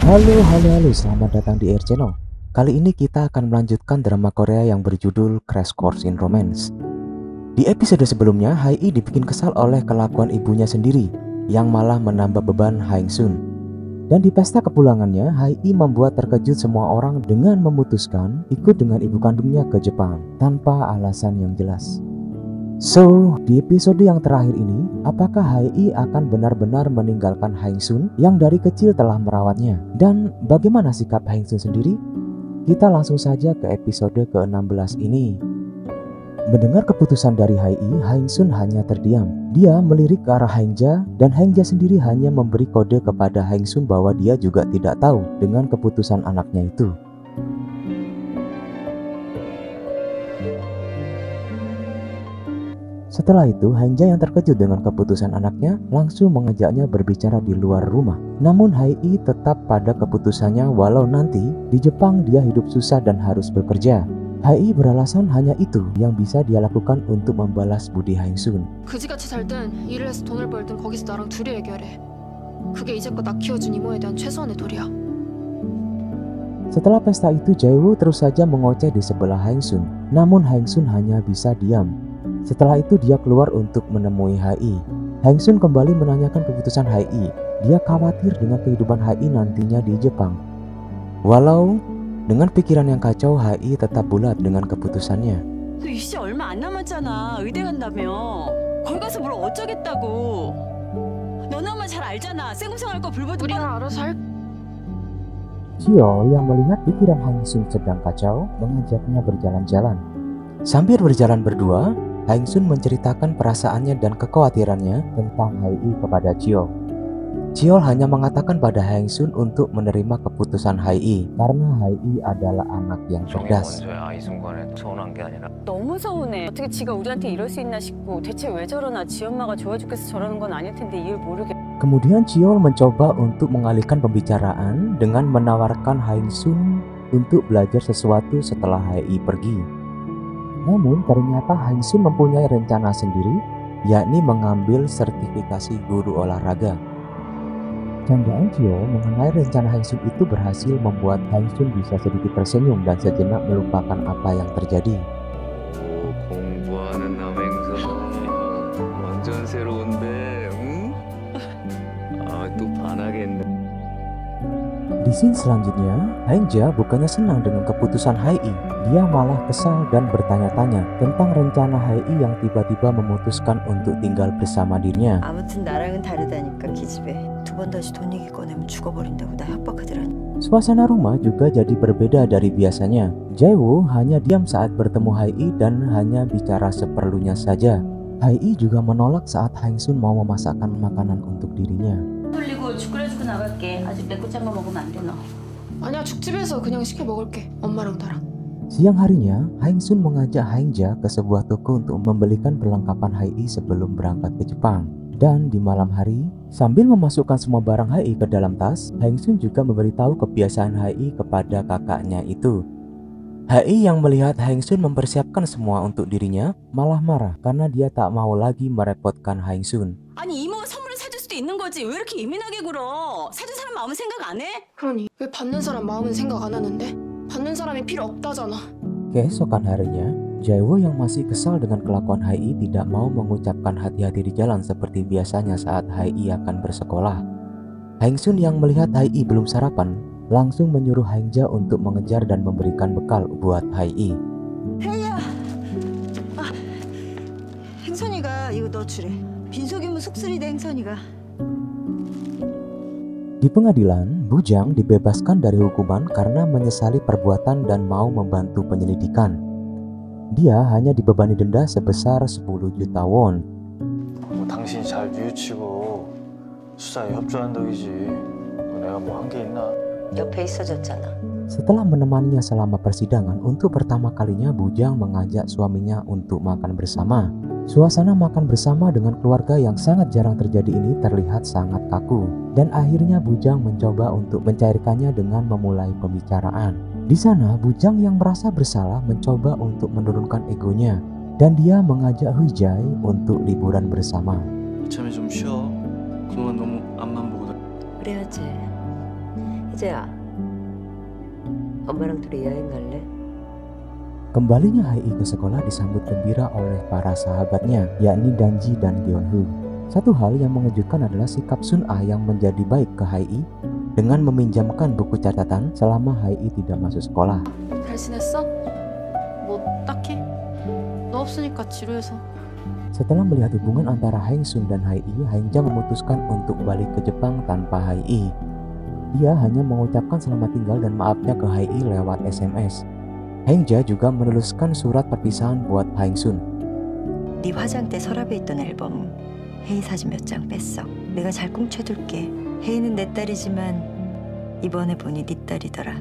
Halo, selamat datang di Air Channel. Kali ini kita akan melanjutkan drama Korea yang berjudul Crash Course in Romance. Di episode sebelumnya, Hae dibikin kesal oleh kelakuan ibunya sendiri, yang malah menambah beban Hae-sun. Dan di pesta kepulangannya, Hae membuat terkejut semua orang dengan memutuskan ikut dengan ibu kandungnya ke Jepang, tanpa alasan yang jelas. So, di episode yang terakhir ini, apakah Hae akan benar-benar meninggalkan Hae-sun yang dari kecil telah merawatnya? Dan bagaimana sikap Hae-sun sendiri? Kita langsung saja ke episode ke-16 ini. Mendengar keputusan dari Hae, Hae-sun hanya terdiam. Dia melirik ke arah Hae-ja dan Hae-ja sendiri hanya memberi kode kepada Hae-sun bahwa dia juga tidak tahu dengan keputusan anaknya itu. Setelah itu, Hae-ja yang terkejut dengan keputusan anaknya langsung mengajaknya berbicara di luar rumah. Namun Hae tetap pada keputusannya walau nanti di Jepang dia hidup susah dan harus bekerja. Hae beralasan hanya itu yang bisa dia lakukan untuk membalas budi Hae-sun. 그지같이 살든 일을 해서 돈을 벌든 거기서 나랑 둘이 해결해. 그게 이제껏 나 키워준 이모에 대한 최소한의 도리야. Setelah pesta itu, Jae-woo terus saja mengoceh di sebelah Hae-sun. Namun Hae-sun hanya bisa diam. Setelah itu dia keluar untuk menemui Hae. Hae-sun kembali menanyakan keputusan Hae. Dia khawatir dengan kehidupan Hae nantinya di Jepang. Walau dengan pikiran yang kacau, Hae tetap bulat dengan keputusannya. 너 입시 얼마 안 남았잖아. 의대 간다며. 거기 가서 뭘 어쩌겠다고. 너는 엄마 잘 알잖아. 쌩구생할 거 불보듯 우리가 알아서 할. Chio yang melihat pikiran Hae-sun sedang kacau mengajaknya berjalan-jalan. Sambil berjalan berdua, Hae-sun menceritakan perasaannya dan kekhawatirannya tentang Hae kepada Chio. Chio hanya mengatakan pada Hae-sun untuk menerima keputusan Hae karena Hae adalah anak yang cerdas. 너무 서운해. 어떻게 지가 우리한테 이럴 수 있나 싶고 대체 왜 저러나 지 엄마가 좋아 죽겠어 저러는 건 아닐 텐데 이유를 모르겠. Kemudian Chio mencoba untuk mengalihkan pembicaraan dengan menawarkan Hae-sun untuk belajar sesuatu setelah Hae pergi. Namun ternyata Hae-sun mempunyai rencana sendiri, yakni mengambil sertifikasi guru olahraga. Candaan Chio mengenai rencana Hae-sun itu berhasil membuat Hae-sun bisa sedikit tersenyum dan sejenak melupakan apa yang terjadi. 공부하는 남행사 완전 새로운데, 응? 또 반하겠네. Di scene selanjutnya, Hae-ja bukannya senang dengan keputusan Hae. Dia malah kesal dan bertanya-tanya tentang rencana Hae yang tiba-tiba memutuskan untuk tinggal bersama dirinya. 아무튼 나랑은 다르다니까 기집애. 두 번 다시 돈 얘기 꺼내면 죽어버린다고 나 협박하더라니. Suasana rumah juga jadi berbeda dari biasanya. Jae-woo hanya diam saat bertemu Hae dan hanya bicara seperlunya saja. Hae juga menolak saat Hae-sun mau memasakkan makanan untuk dirinya. 돌리고 죽 끓여주고 나갈게. 아직 내 꼬짠 거 먹으면 안 돼 너. 아니야, 죽집에서 그냥 시켜 먹을게. 엄마랑 나랑. Siang harinya, Hae-sun mengajak Hae-ja ke sebuah toko untuk membelikan perlengkapan Hae sebelum berangkat ke Jepang. Dan di malam hari, sambil memasukkan semua barang Hae ke dalam tas, Hae-sun juga memberitahu kebiasaan Hae kepada kakaknya itu. Hae yang melihat Hae-sun mempersiapkan semua untuk dirinya malah marah karena dia tak mau lagi merepotkan Hae-sun. 아니 이모가 선물을 사줄 수도 있는 거지. 왜 이렇게 예민하게 굴어? 사준 사람 마음은 생각 안 해? 그러니 왜 받는 사람 마음은 생각 안 하는데? 받는 사람이 필요 없다잖아. Keesokan harinya, Jae-woo yang masih kesal dengan kelakuan Hae tidak mau mengucapkan hati-hati di jalan seperti biasanya saat Hae akan bersekolah. Hae-sun yang melihat Hae belum sarapan langsung menyuruh Hae-ja untuk mengejar dan memberikan bekal buat Hae. 혜야, 행선이가 이거 너 주래. 빈속이면 속쓰리대 행선이가. Di pengadilan, Bujang dibebaskan dari hukuman karena menyesali perbuatan dan mau membantu penyelidikan. Dia hanya dibebani denda sebesar 10 juta won. 당신이 잘 뉘우치고 수사에 협조한 덕이지. 내가 뭐 한 게 있나? 옆에 있어줬잖아. Setelah menemaninya selama persidangan, untuk pertama kalinya Bujang mengajak suaminya untuk makan bersama. Suasana makan bersama dengan keluarga yang sangat jarang terjadi ini terlihat sangat kaku. Dan akhirnya Bujang mencoba untuk mencairkannya dengan memulai pembicaraan. Di sana Bujang yang merasa bersalah mencoba untuk menurunkan egonya. Dan dia mengajak Hui-jae untuk liburan bersama. 이참에 좀 쉬어. 그동안 너무 앞만 보고. 그래야지. 혜재야, 엄마랑 둘이 여행 갈래? Kembalinya Hai ke sekolah disambut gembira oleh para sahabatnya, yakni Danji dan Gyeonhu. Satu hal yang mengejutkan adalah sikap Sun Ah yang menjadi baik ke Hai dengan meminjamkan buku catatan selama Hai tidak masuk sekolah. 잘 지냈어? 뭐 딱히? 너 없으니까 지루해서. Setelah melihat hubungan antara Hang Sun dan Hai, Hang-ja memutuskan untuk balik ke Jepang tanpa Hai. Dia hanya mengucapkan selamat tinggal dan maafnya ke Hai lewat SMS. Hang-ja juga menuliskan surat perpisahan buat Hang Sun. 네 화장대 서랍에 있던 앨범 혜인 사진 몇 장 뺐어. 내가 잘 꽁쳐둘게. 혜인은 내 딸이지만 이번에 보니 네 딸이더라.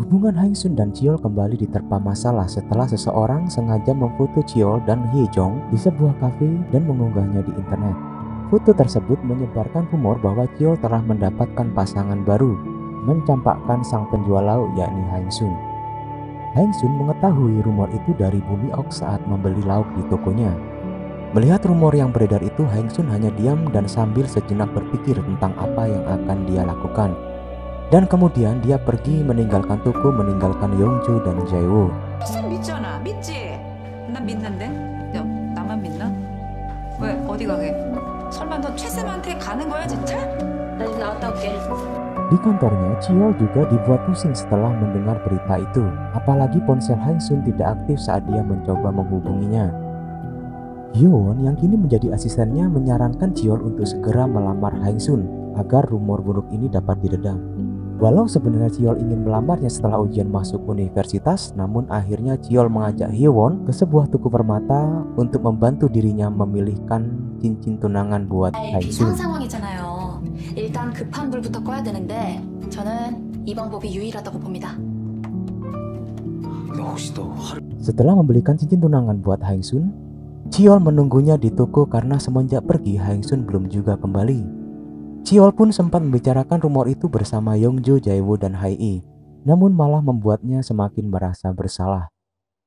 Hubungan Hang Sun dan Cheol kembali diterpa masalah setelah seseorang sengaja memfoto Cheol dan Hye Jong di sebuah kafe dan mengunggahnya di internet. Foto tersebut menyebarkan rumor bahwa Cheol telah mendapatkan pasangan baru, mencampakkan sang penjual lauk yakni Hang Sun. Hang Sun mengetahui rumor itu dari Bumi Ok saat membeli lauk di tokonya. Melihat rumor yang beredar itu, Hang Sun hanya diam dan sambil sejenak berpikir tentang apa yang akan dia lakukan. Dan kemudian dia pergi meninggalkan toko, meninggalkan Yongju dan Jae-woo. 쌤 믿잖아. 믿지? 난 믿는데? 야, 나만 믿나? 왜? 어디 가게? 설마 너 최쌤한테 가는 거야 진짜? 나 지금 나갔다 올게. Di kantornya, Cheol juga dibuat pusing setelah mendengar berita itu. Apalagi ponsel Hang Sun tidak aktif saat dia mencoba menghubunginya. Hyewon yang kini menjadi asistennya menyarankan Cheol untuk segera melamar Hang Sun agar rumor buruk ini dapat diredam. Walau sebenarnya Cheol ingin melamarnya setelah ujian masuk universitas, namun akhirnya Cheol mengajak Hyewon ke sebuah toko permata untuk membantu dirinya memilihkan cincin tunangan buat Hang Sun. 비상 상황이잖아요. 일단 급한 불부터 꺼야 되는데 저는 이 방법이 유일하다고 봅니다. Setelah membelikan cincin tunangan buat Hang Sun, Cheol menunggunya di toko karena semenjak pergi Hang Sun belum juga kembali. Cheol pun sempat membicarakan rumor itu bersama Yongju, Jae-woo dan Hai, namun malah membuatnya semakin merasa bersalah.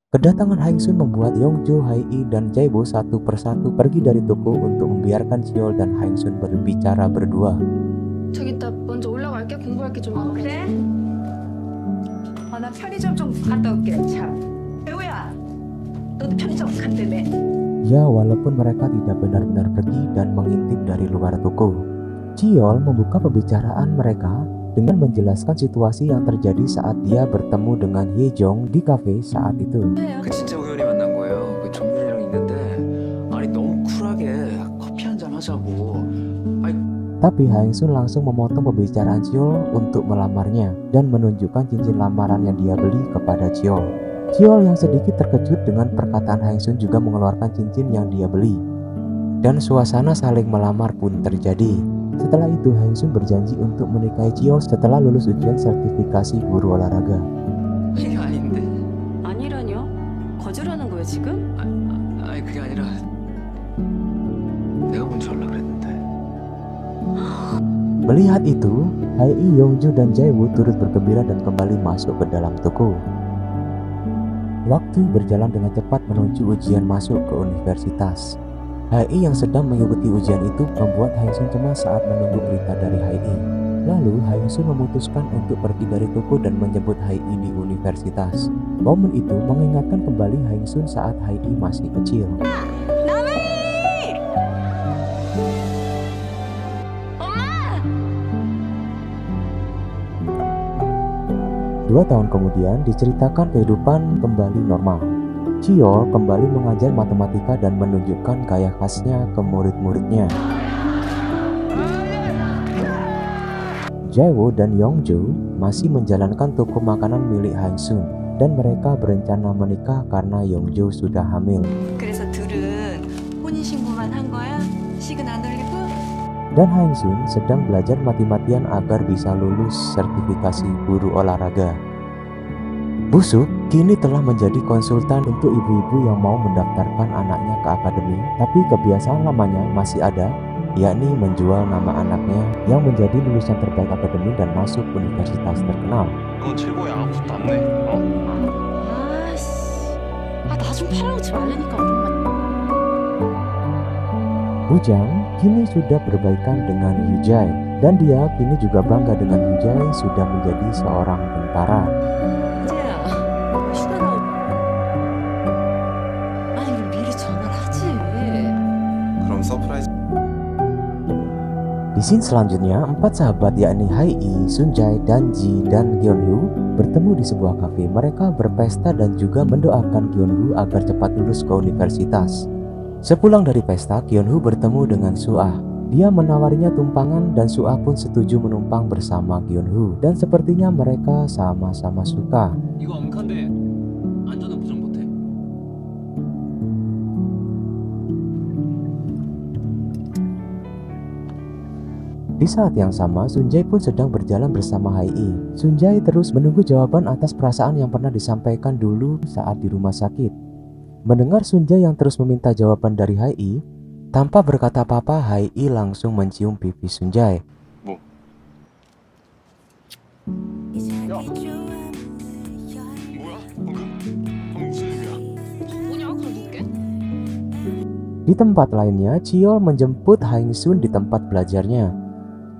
Kedatangan Hang Sun membuat Yongju, Hai dan Jae-woo satu persatu pergi dari toko untuk membiarkan Cheol dan Hang Sun berbicara berdua. 저기 나 먼저 올라갈게. 공부할 게 좀 많아. 그래? 나 편의점 좀 갔다 올게. 참. 배우야, 너도 편의점 간다며. Ya, walaupun mereka tidak benar-benar pergi dan mengintip dari luar toko, Cheol membuka pembicaraan mereka dengan menjelaskan situasi yang terjadi saat dia bertemu dengan Hye Jong di kafe saat itu. 그 진짜 우연히 만난 거예요. 그 정준이랑 있는데 아니 너무 쿨하게 커피 한잔 하자고. Tapi Hang Sun langsung memotong pembicaraan Cheol untuk melamarnya dan menunjukkan cincin lamaran yang dia beli kepada Cheol. Cheol yang sedikit terkejut dengan perkataan Hang Sun juga mengeluarkan cincin yang dia beli. Dan suasana saling melamar pun terjadi. Setelah itu Hang Sun berjanji untuk menikahi Cheol setelah lulus ujian sertifikasi guru olahraga. 이게 아닌데. 아니라뇨? 거절하는 거야 지금? 아니 그게 아니라 내가 먼저 하려고 그랬는데. Melihat itu, Hai, Yongju dan Jae-woo turut bergembira dan kembali masuk ke dalam toko. Waktu berjalan dengan cepat menuju ujian masuk ke universitas. Hai yang sedang mengikuti ujian itu membuat Hang Sun cemas saat menunggu berita dari Hai. Lalu Hang Sun memutuskan untuk pergi dari toko dan menjemput Hai di universitas. Momen itu mengingatkan kembali Hang Sun saat Hai masih kecil. Dua tahun kemudian diceritakan kehidupan kembali normal. Cheol kembali mengajar matematika dan menunjukkan gaya khasnya ke murid-muridnya. Jae-woo dan Yongju masih menjalankan toko makanan milik Hang Sun dan mereka berencana menikah karena Yongju sudah hamil. 그래서 둘은 혼인신고만 한 거야? 식은 안 올리고? Dan Hang Sun sedang belajar mati-matian agar bisa lulus sertifikasi guru olahraga. Busuk kini telah menjadi konsultan untuk ibu-ibu yang mau mendaftarkan anaknya ke akademi, tapi kebiasaan lamanya masih ada, yakni menjual nama anaknya yang menjadi lulusan terbaik akademi dan masuk universitas terkenal. 너 최고야. 아무것도 안 내. 아씨, 나 좀 팔아놓지 말라니까 엄마. Bujang kini sudah berbaikan dengan Yu Jae. Dan dia kini juga bangga dengan Sunjae sudah menjadi seorang tentara. 이제야 휴가 나오. 아니 미리 전화를 하지. 그럼 서프라이즈. Di scene selanjutnya, 4 sahabat yakni Hae-i, Sunjae, dan Ji, dan Gyun-woo bertemu di sebuah kafe. Mereka berpesta dan juga mendoakan Gyun-woo agar cepat lulus ke universitas. Sepulang dari pesta, Gyun-woo bertemu dengan Soo-ah. Dia menawarinya tumpangan dan Soo-ah pun setuju menumpang bersama Gyun-woo. Dan sepertinya mereka sama-sama suka. 이거 엄칸데 안전은 보장 못해. Di saat yang sama, Sunjae pun sedang berjalan bersama Hae-i. Sunjae terus menunggu jawaban atas perasaan yang pernah disampaikan dulu saat di rumah sakit. Mendengar Sunjae yang terus meminta jawaban dari Hae-i, tanpa berkata apa-apa, Hae-i langsung mencium pipi Sunjae. 뭐? 뭐냐? 그럼 누구게? Di tempat lainnya, Cheol menjemput Hae-sun di tempat belajarnya.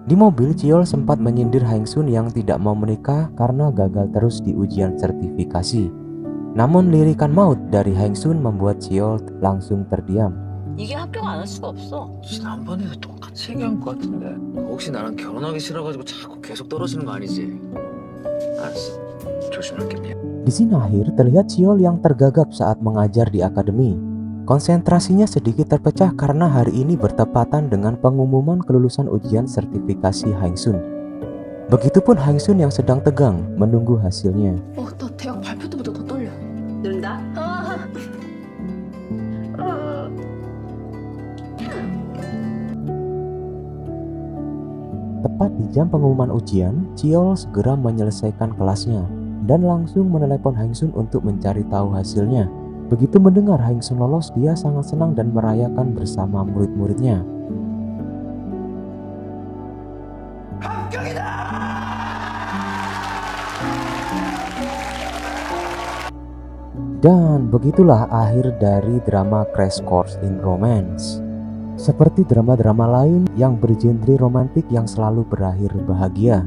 Di mobil, Cheol sempat menyindir Hae-sun yang tidak mau menikah karena gagal terus di ujian sertifikasi. Namun lirikan maut dari Hae-sun membuat Cheol langsung terdiam. 이게 합격 안 할 수가 없어. 지난번에도 똑같이 얘기한 것 같은데. 혹시 나랑 결혼하기 싫어가지고 자꾸 계속 떨어지는 거 아니지? 알았어. 조심할게. Di scene akhir terlihat Cheol yang tergagap saat mengajar di akademi. Konsentrasinya sedikit terpecah karena hari ini bertepatan dengan pengumuman kelulusan ujian sertifikasi Hae-sun. Begitupun Hae-sun yang sedang tegang menunggu hasilnya. 나 대학 발표 때보다 더 떨려. 눈다? Tepat di jam pengumuman ujian, Cheol segera menyelesaikan kelasnya dan langsung menelepon Hae-sun untuk mencari tahu hasilnya. Begitu mendengar Hae-sun lolos, dia sangat senang dan merayakan bersama murid-muridnya. Dan begitulah akhir dari drama Crash Course in Romance. Seperti drama-drama lain yang bergenre romantik yang selalu berakhir bahagia.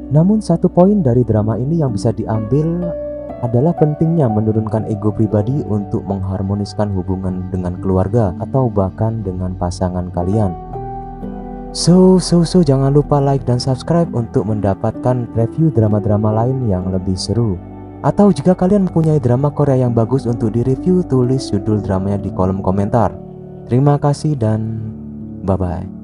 Namun satu poin dari drama ini yang bisa diambil adalah pentingnya menurunkan ego pribadi untuk mengharmoniskan hubungan dengan keluarga atau bahkan dengan pasangan kalian. So jangan lupa like dan subscribe untuk mendapatkan review drama-drama lain yang lebih seru. Atau jika kalian mempunyai drama Korea yang bagus untuk direview, tulis judul dramanya di kolom komentar. Terima kasih dan bye-bye.